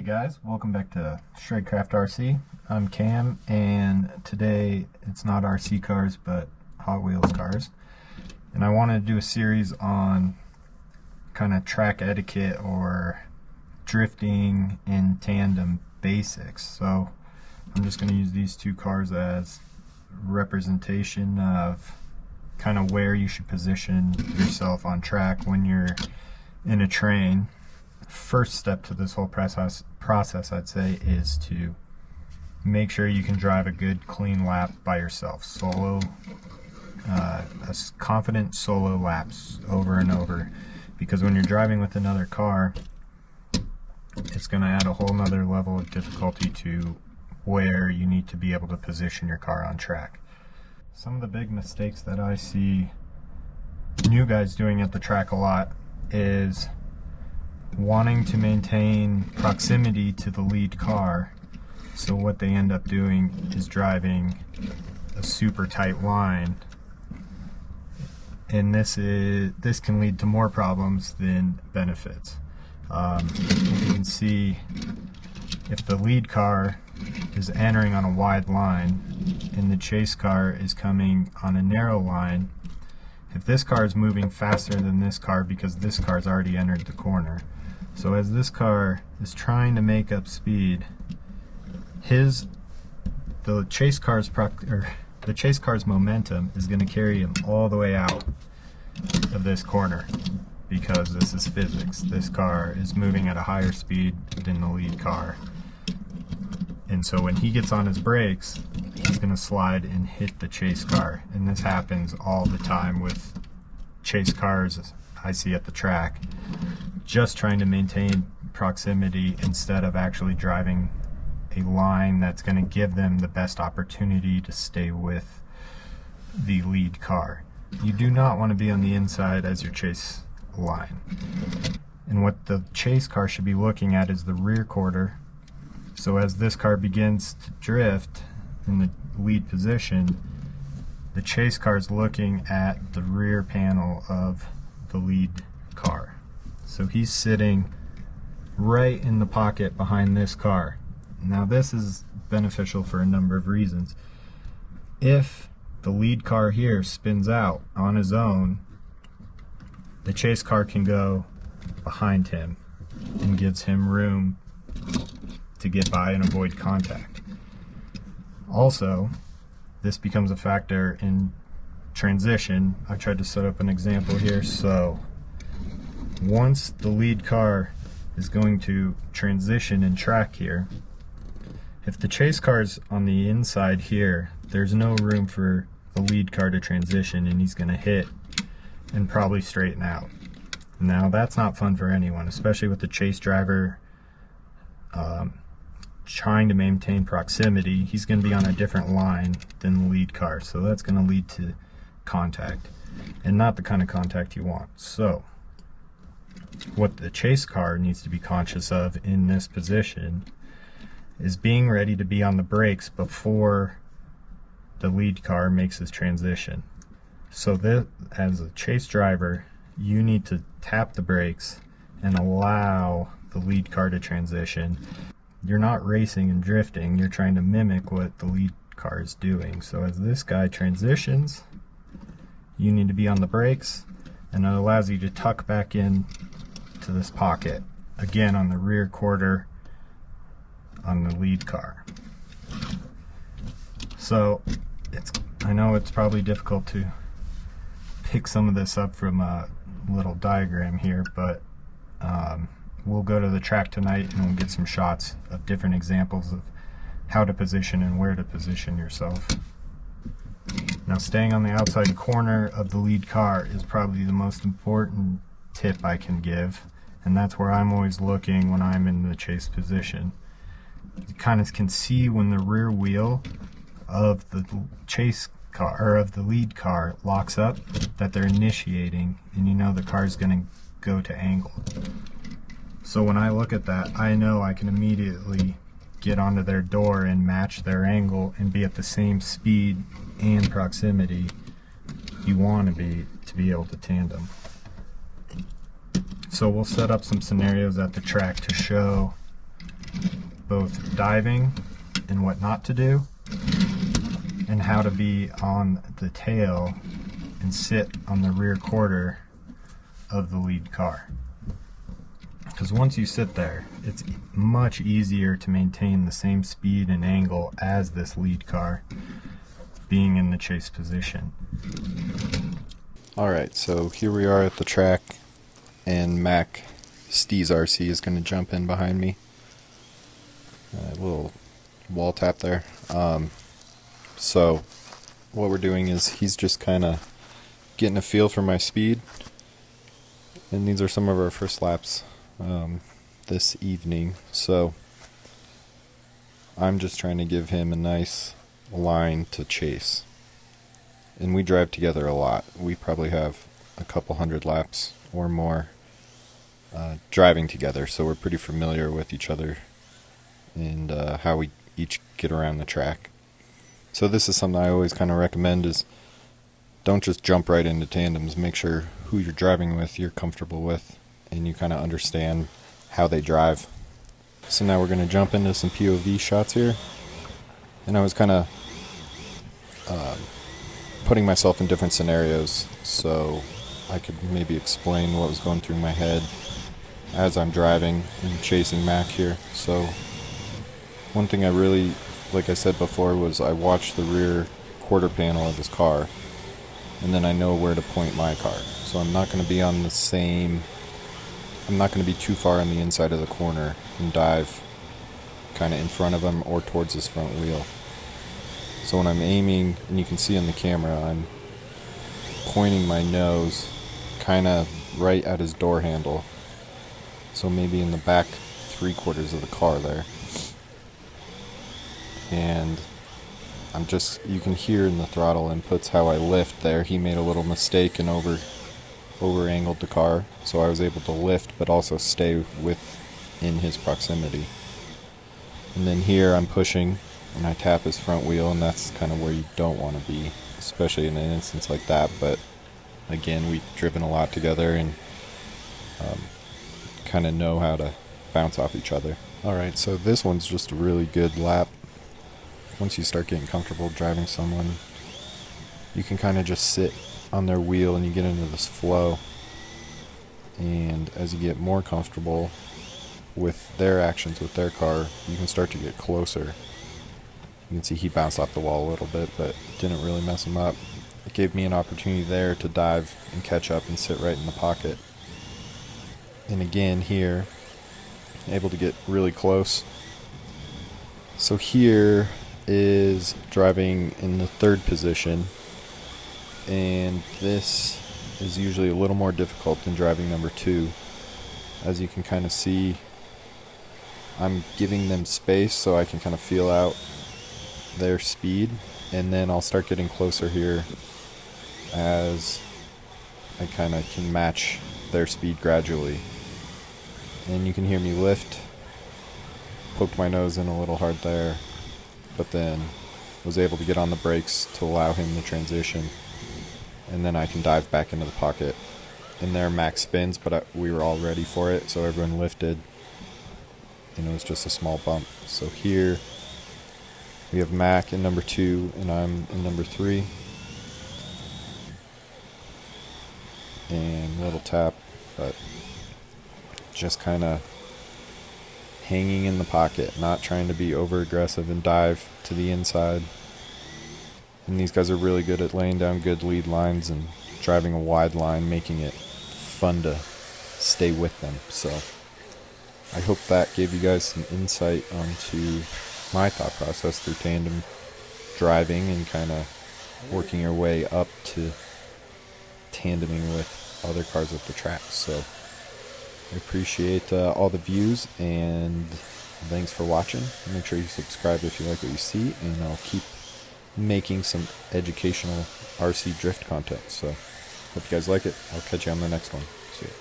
guys, welcome back to Shredcraft RC. I'm Cam, and today it's not RC cars but Hot Wheels cars. And I wanted to do a series on kind of track etiquette or drifting in tandem basics. So I'm just going to use these two cars as representation of kind of where you should position yourself on track when you're in a train. First step to this whole process I'd say is to make sure you can drive a good clean lap by yourself, solo, confident solo laps over and over, because when you're driving with another car it's going to add a whole nother level of difficulty to where you need to be able to position your car on track. Some of the big mistakes that I see new guys doing at the track a lot is wanting to maintain proximity to the lead car. So what they end up doing is driving a super tight line, and this can lead to more problems than benefits. You can see if the lead car is entering on a wide line and the chase car is coming on a narrow line, if this car is moving faster than this car because this car's already entered the corner, so as this car is trying to make up speed, the chase car's momentum is going to carry him all the way out of this corner, because this is physics. This car is moving at a higher speed than the lead car, and so when he gets on his brakes, he's going to slide and hit the chase car. And this happens all the time with chase cars I see at the track, just trying to maintain proximity instead of actually driving a line that's going to give them the best opportunity to stay with the lead car. You do not want to be on the inside as your chase line. And what the chase car should be looking at is the rear quarter. So as this car begins to drift in the lead position, the chase car is looking at the rear panel of the lead car. So he's sitting right in the pocket behind this car. Now this is beneficial for a number of reasons. If the lead car here spins out on his own, the chase car can go behind him and gives him room to get by and avoid contact. Also, this becomes a factor in transition. I tried to set up an example here. So once the lead car is going to transition in track here, if the chase car is on the inside here, there's no room for the lead car to transition, and he's going to hit and probably straighten out. Now that's not fun for anyone, especially with the chase driver trying to maintain proximity. He's going to be on a different line than the lead car, so that's going to lead to contact, and not the kind of contact you want. So what the chase car needs to be conscious of in this position is being ready to be on the brakes before the lead car makes his transition. So that, as a chase driver, you need to tap the brakes and allow the lead car to transition. You're not racing and drifting, you're trying to mimic what the lead car is doing. So as this guy transitions, you need to be on the brakes, and it allows you to tuck back in to this pocket, again on the rear quarter on the lead car. So I know it's probably difficult to pick some of this up from a little diagram here, but we'll go to the track tonight and we'll get some shots of different examples of how to position and where to position yourself. Now, staying on the outside corner of the lead car is probably the most important tip I can give, and that's where I'm always looking when I'm in the chase position. You kind of can see when the rear wheel of the chase car, or of the lead car, locks up, that they're initiating, and you know the car is going to go to angle. So when I look at that, I know I can immediately get onto their door and match their angle and be at the same speed and proximity you want to be able to tandem. So we'll set up some scenarios at the track to show both diving and what not to do, and how to be on the tail and sit on the rear quarter of the lead car. Because once you sit there, it's much easier to maintain the same speed and angle as this lead car being in the chase position. Alright, so here we are at the track, and Mac Steez RC is going to jump in behind me. A little wall tap there. So what we're doing is he's just kind of getting a feel for my speed, and these are some of our first laps this evening. So I'm just trying to give him a nice line to chase. And we drive together a lot. We probably have a couple hundred laps or more driving together, so we're pretty familiar with each other and how we each get around the track. So this is something I always kind of recommend, is don't just jump right into tandems. Make sure who you're driving with you're comfortable with, and you kind of understand how they drive. So now we're going to jump into some POV shots here, and I was kind of putting myself in different scenarios so I could maybe explain what was going through my head as I'm driving and chasing Mac here. So one thing I really, like I said before, was I watch the rear quarter panel of his car, and then I know where to point my car. So I'm not going to be on the same, I'm not going to be too far on the inside of the corner and dive kind of in front of him or towards his front wheel. So when I'm aiming, and you can see on the camera, I'm pointing my nose kind of right at his door handle. So maybe in the back 3/4 of the car there. And I'm just, you can hear in the throttle inputs how I lift there. He made a little mistake and over angled the car, so I was able to lift but also stay within his proximity. And then here I'm pushing and I tap his front wheel, and that's kind of where you don't want to be, especially in an instance like that. But again, we've driven a lot together and kind of know how to bounce off each other. Alright, so this one's just a really good lap. Once you start getting comfortable driving someone, you can kind of just sit on their wheel and you get into this flow. And as you get more comfortable with their actions with their car, you can start to get closer. You can see he bounced off the wall a little bit, but didn't really mess him up. It gave me an opportunity there to dive and catch up and sit right in the pocket. And again here, able to get really close. So here is driving in the third position, and this is usually a little more difficult than driving number 2. As you can kind of see, I'm giving them space so I can kind of feel out their speed, and then I'll start getting closer here as I kind of can match their speed gradually. And you can hear me lift, poked my nose in a little hard there, but then was able to get on the brakes to allow him the transition, and then I can dive back into the pocket. And there Max spins, but we were all ready for it, so everyone lifted, and it was just a small bump. So here we have Mac in number 2, and I'm in number 3. And a little tap, but just kind of hanging in the pocket, not trying to be over aggressive and dive to the inside. And these guys are really good at laying down good lead lines and driving a wide line, making it fun to stay with them. So I hope that gave you guys some insight onto my thought process through tandem driving and kind of working your way up to tandeming with other cars at the track. So I appreciate all the views, and thanks for watching. Make sure you subscribe if you like what you see, and I'll keep making some educational RC drift content. So hope you guys like it. I'll catch you on the next one. See ya.